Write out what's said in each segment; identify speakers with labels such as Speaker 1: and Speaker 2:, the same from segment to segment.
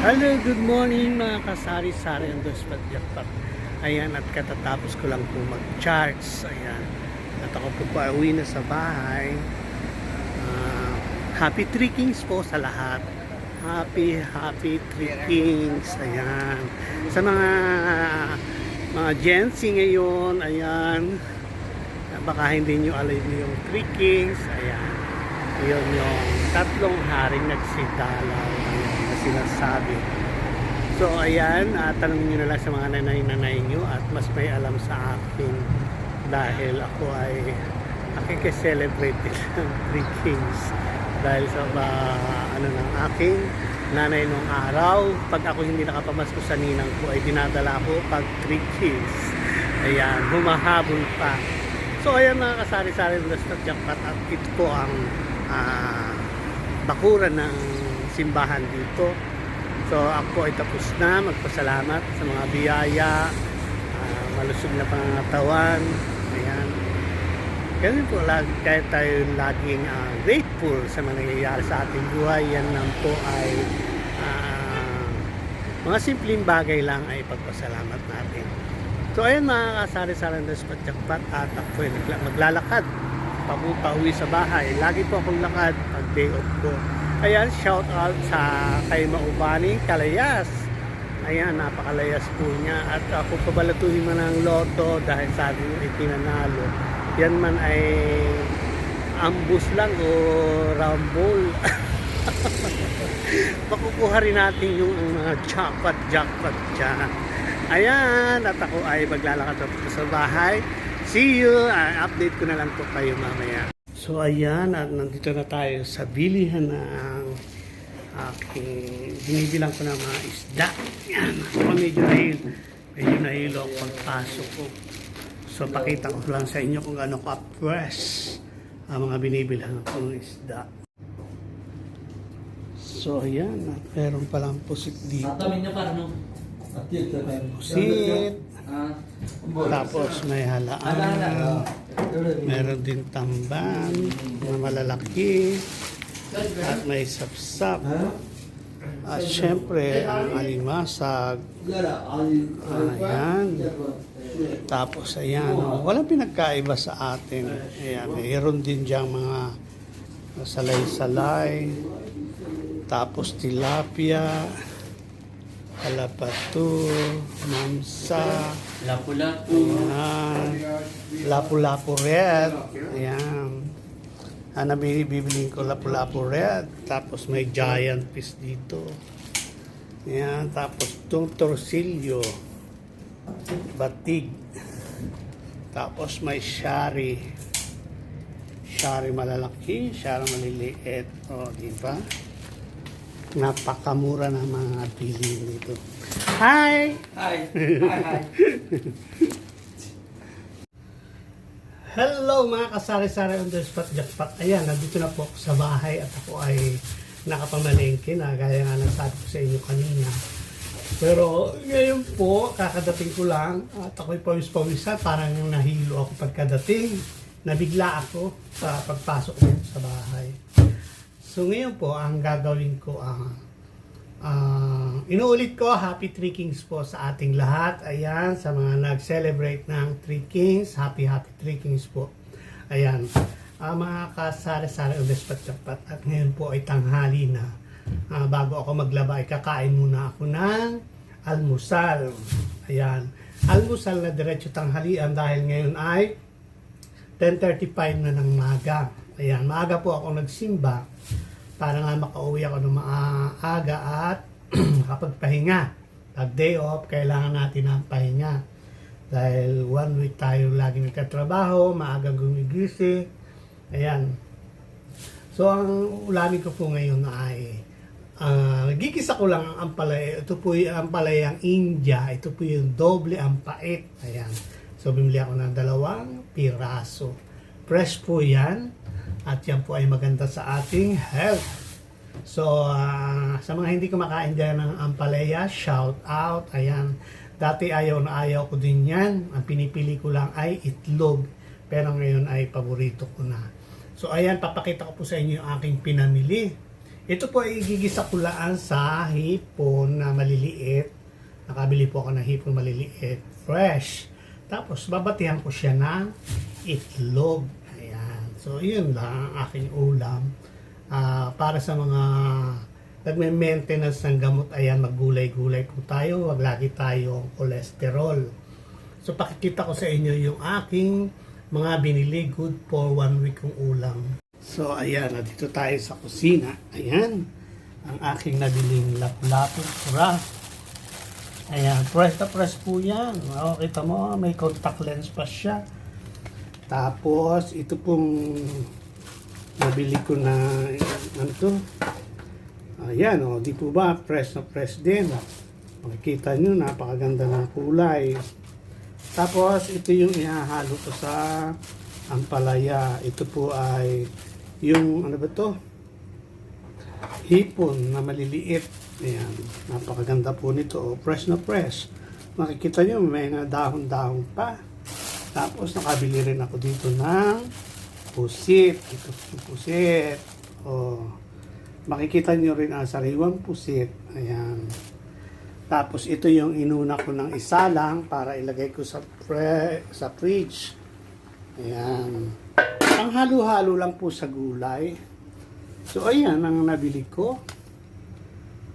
Speaker 1: Hello, good morning mga kasari-sari ang Dospat-Jakpat. Ayan, at katatapos ko lang po mag-charge. Ayan, at ako po pauwi na sa bahay. Happy Three Kings po sa lahat. Happy Three Kings. Ayan. Sa mga Gen Z ngayon, ayan, baka hindi nyo alam yung Three Kings. Ayan, yun yung tatlong haring nagsidalaw. Ayan, na sinasabi. So ayan, tanongin nyo na lang sa mga nanay-nanay nyo at mas may alam sa akin dahil ako ay nakikiselebrate ng Three Kings dahil sa ng aking nanay nung araw. Pag ako hindi nakapamasko sa ninang ko ay dinadala ko pag Three Kings. Ayan, humahabol pa. So ayan mga kasari-sari ng Dospat-Jakpat, at ito po ang bakuran ng simbahan dito. So ako ay tapos na magpasalamat sa mga biyaya, malusog na pangangatawan. Ayan. Ganun po, kahit tayo laging grateful sa mga nangyayari sa ating buhay, yan lang po ay mga simpleng bagay lang ay pagpasalamat natin. So ayan mga kasari-sari ng Dospat-Jakpat, at ako ay maglalakad pauwi sa bahay. Lagi po akong lakad pag day off ko. Ayan, shout out sa kay Maubani Kalayas. Ayan, napakalayas po niya. At ako pabalatuhin man ng loto dahil sabi mo itinanalo. Yan man ay ambus lang o rumble. Makukuha rin natin yung jackpot dyan. Ayan, at ako ay maglalakad sa bahay. See you! Update ko na lang po kayo mamaya. So ayan, at nandito na tayo sa bilihan ng aking binibilang ko ng mga isda. Ayan, ako medyo nahilo ang pagpasok ko. So pakita ko lang sa inyo kung gaano ka-fresh ang mga binibilang ko ng isda. So ayan, at meron palang pusit dito. Pusit. Tapos may halaan. Meron din tamban na malalaki. At may sapsap. At syempre ang alimasag. Ayan. Tapos ayan, walang pinagkaiba sa atin. Ayan, mayroon din diyang mga salay-salay. Tapos tilapia, kalapatu, mamsa, lapu-lapu, lapu-lapu red. Ayan. Bibiling ko lapu-lapu red. Tapos may giant fish dito. Ayan. Tapos itong torsilyo, batig. Tapos may shari. Shari malalaki, shari maliliit. O, diba? Napakamura ng mga bilihin dito. Hi!
Speaker 2: Hi! Hi!
Speaker 1: Hello mga kasari-sari on Dospat-Jakpat. Ayan, nandito na po ako sa bahay at ako ay nakapamalengke na gaya nga ng sabi ko sa inyo kanina. Pero ngayon po, kakadating ko lang at ako'y pawis-pawisan. Parang nahilo ako pagkadating. Nabigla ako sa pagpasok ko sa bahay. So ngayon po, ang gagawin ko inuulit ko, Happy Three Kings po sa ating lahat. Ayan, sa mga nag-celebrate ng Three Kings, Happy Three Kings po. Ayan, mga kasari-sari o Dospat-Jakpat. At ngayon po ay tanghali na. Bago ako maglaba, ay kakain muna ako ng almusal. Ayan, almusal na diretso tanghalian dahil ngayon ay 10:35 na ng maga. Ayan, maaga po ako nagsimba para nga makauwi ako ng maaga at kapagpahinga. Pag day off, kailangan natin ng pahinga. Dahil 1 week tayo lagi nagtatrabaho, maaga gumigising. Ayan. So, ang ulamin ko po ngayon ay gigisa ko lang ang ampalaya. Ito po yung ampalayang India. Ito po yung doble ampait. Ayan. So, bumili ako ng 2 piraso. Fresh po yan. At yan po ay maganda sa ating health. So, sa mga hindi kumakain dyan ng ampalaya, shout out. Ayan. Dati ayaw na ayaw ko din yan. Ang pinipili ko lang ay itlog. Pero ngayon ay paborito ko na. So, ayan, papakita ko po sa inyo yung aking pinamili. Ito po ay gigisa ko lang sa hipon na maliliit. Nakabili po ako ng hipon maliliit, fresh. Tapos babatihan ko siya ng itlog. Ayan. So yun lang ang aking ulam. Para sa mga nagme-maintenance ng gamot, ayan, maggulay-gulay po tayo. Wag lagi tayong cholesterol. So pakikita ko sa inyo yung aking mga binili good for 1 week kong ulam. So ayan, dito tayo sa kusina. Ayan, ang aking nabiling lapu-lapu wrap. Ayan, press na press po yan. O, kita mo, may contact lens pa siya. Tapos, ito pong nabili ko na, ano to? Ayan, o, di po ba, press na press din. Makikita nyo, napakaganda ng kulay. Tapos, ito yung ihahalo ko sa ampalaya. Ito po ay, yung, ano ba to? Hipon na maliliit. Ayan, napakaganda po nito. O, fresh na fresh. Makikita nyo, may mga dahon-dahon pa. Tapos, nakabili rin ako dito ng pusit. Ito po pusit. O, makikita nyo rin ang sariwang pusit. Ayan. Tapos, ito yung inuna ko ng isa lang para ilagay ko sa fridge. Ayan. Ang halo-halo lang po sa gulay. So, ayan ang nabili ko.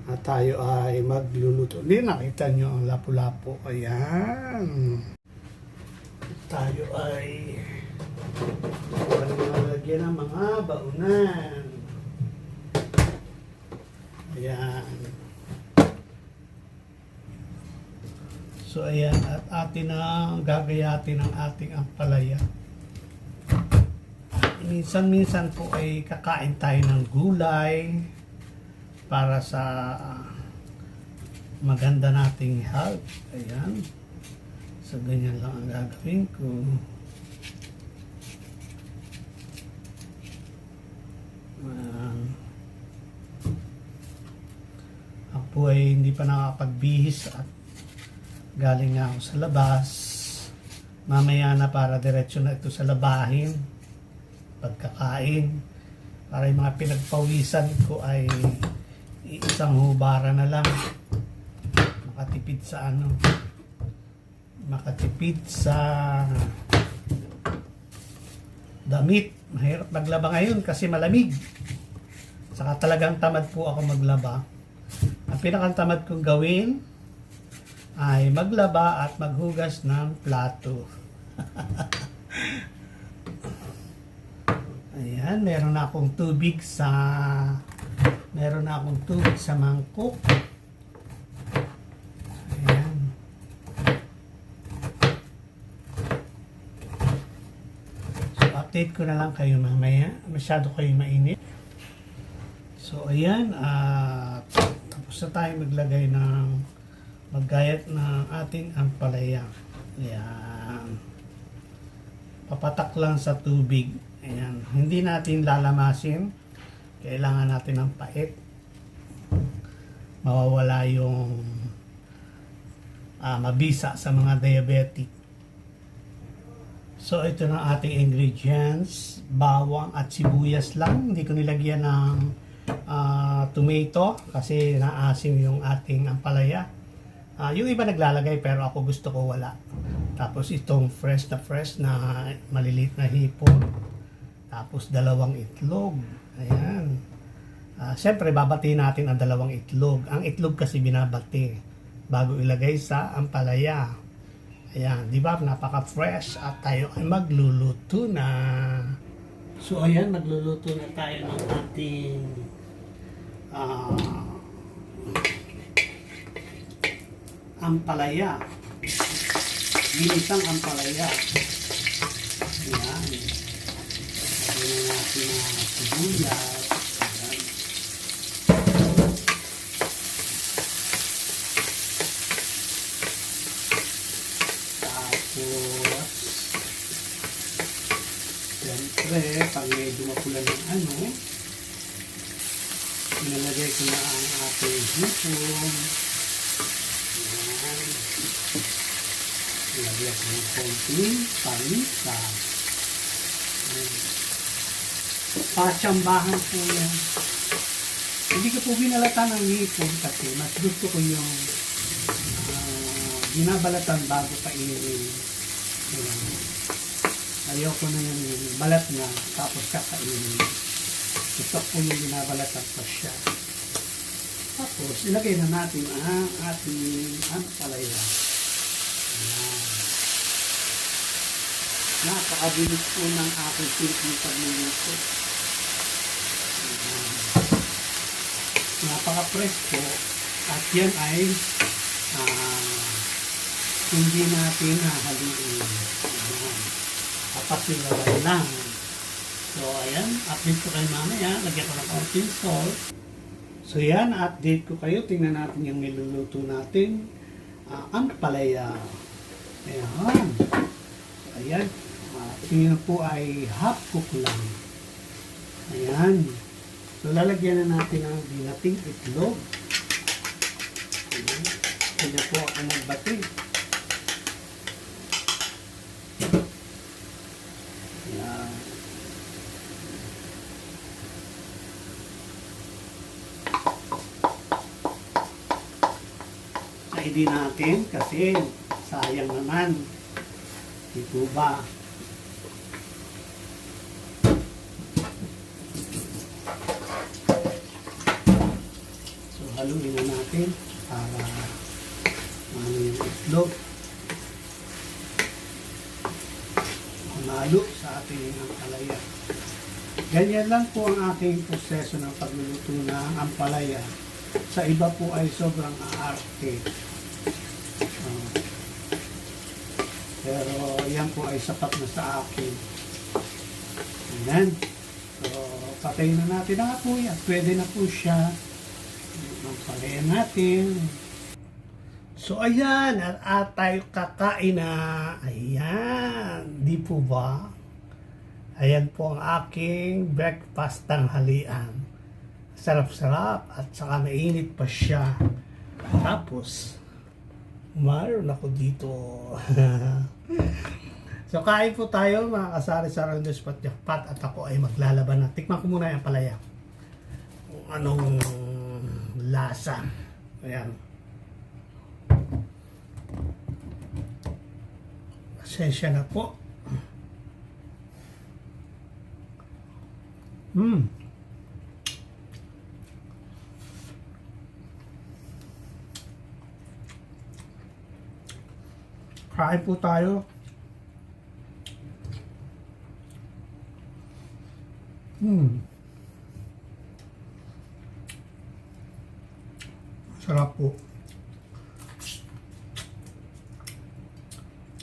Speaker 1: At tayo ay magluluto. Hindi, nakita nyo ang lapu-lapu. Ayan. Tayo ay nalagyan ng mga baunan. Ayan. So, ayan. At atin na gagayatin ang ating ampalaya. Minsan-minsan po ay kakain tayo ng gulay para sa maganda nating health. Ayan. So, ganyan lang ang gagawin ko. Ako ay hindi pa nakapagbihis at galing nga ako sa labas. Mamaya na para diretso na ito sa labahin. Pagkakain. Para yung mga pinagpawisan ko ay isang hubara na lang. Makatipid sa ano. Makatipid sa damit. Mahirap maglaba ngayon kasi malamig. Saka talagang tamad po ako maglaba. Ang pinakatamad kong gawin ay maglaba at maghugas ng plato. Ayan, meron na akong tubig sa mangkok. Ayan. So, update ko na lang kayo mamaya. Masyado kayo mainit. So, ayan. Tapos na tayo maglagay ng maggayat ng ating ampalaya. Ayan. Papatak lang sa tubig. Ayan. Hindi natin lalamasin. Kailangan natin ng pait. Mawawala yung mabisa sa mga diabetic. So, ito na ating ingredients. Bawang at sibuyas lang. Hindi ko nilagyan ng tomato kasi naasim yung ating ampalaya. Yung iba naglalagay pero ako gusto ko wala. Tapos itong fresh na maliliit na hipon. Tapos 2 itlog. Ayan. Siyempre babatiin natin ang 2 itlog. Ang itlog kasi binabati bago ilagay sa ampalaya. Ayan, di ba? Napaka-fresh at tayo ay magluluto na. So ayan, magluluto na tayo ng ating ampalaya. Ginisang ampalaya. Ayan. Lagyan na natin ang sibuyas. Ayan. Tapos, siyempre, pag medyo mapula ng ano, ilalagay ko na ang ating hipon. Ayan. Ilagay ko ng konting paminta. Patsambahan po yan. Hindi ko po binalatan ng hipon kasi mas gusto ko yung binabalatan bago kainin. Ayan. Ayoko na yung balat na tapos kakainin. Gusto ko yung binabalatan pa siya. Tapos ilagay na natin ang ating ampalaya. Ayan. Napakabilis po ng aking simpleng pagluluto. Napaka-presko at yan ay hindi natin hahaluin. Papasilawan lang. So ayan, update ko kayo mamaya. Lagyan ko ng konting salt. So yan, update ko kayo. Tingnan natin yung niluluto natin. Ampalaya. Ayan. So ayan. Tingnan po ay half cook lang. Ayan. So, lalagyan na natin ang binating itlog. Ayan. Kanya po ako magbati. Ayan. Saidi natin kasi sayang naman. Ito ba? Haluin na natin para yung itlog humalo sa ating ampalaya. Ganyan lang po ang aking proseso ng pagluluto ng ampalaya. Sa iba po ay sobrang aarte. Pero yan po ay sapat na sa akin. Ayan. So, patayin na natin ang apoy at pwede na po siya. Palayan natin. So, ayan. At tayo kakain na. Ayan. Di po ba? Ayan po ang aking breakfast tanghalian. Sarap-sarap. At saka mainit pa siya. Tapos, mayroon ako dito. So, kain po tayo mga kasari-sari on the spot jackpot. At ako ay maglalaban na. Tikman ko muna yung palaya. Kung anong lasa. Ayan. Pasensya na po. Kain po tayo. Sarap po.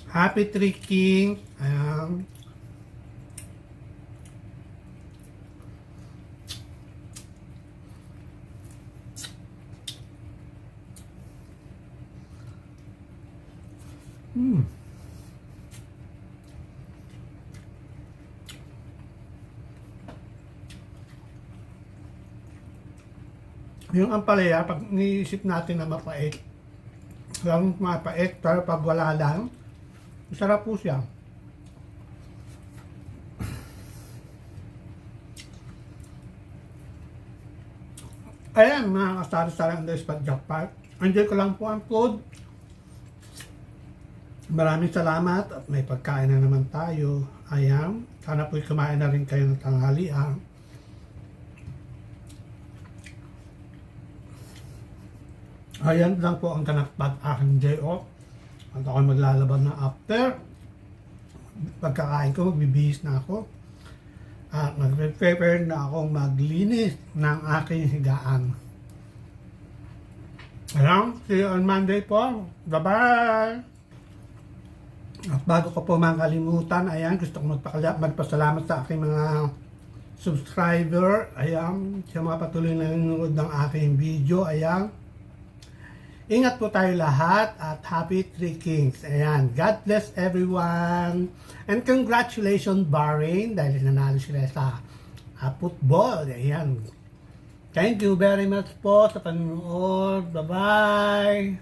Speaker 1: Happy tricking. Ayan. Yung ampalaya, pag niisip natin na mapait, lang mapait, pero pag wala lang, masarap po siya. Ayan, mga kasari-sari on the spot jackpot. Enjoy ko lang po ang food. Maraming salamat at may pagkain na naman tayo. Ayan, sana po'y kumain na rin kayo ng tanghalian. Ayan lang po ang ganapag aking day off. At ako maglalaban na after. Pagkakain ko, magbibihis na ako. At mag-prepare na akong maglinis ng aking higaan. Ayan, see you on Monday po. Bye-bye! At bago ko po makalimutan, ayan, gusto ko magpasalamat sa aking mga subscriber. Ayan, sa mga patuloy na nanonood ng aking video. Ayan. Ingat po tayo lahat at happy Three Kings. Ayan, God bless everyone. And congratulations Bahrain dahil nanalo sila sa football. Ayan. Thank you very much po sa panonood. Bye-bye.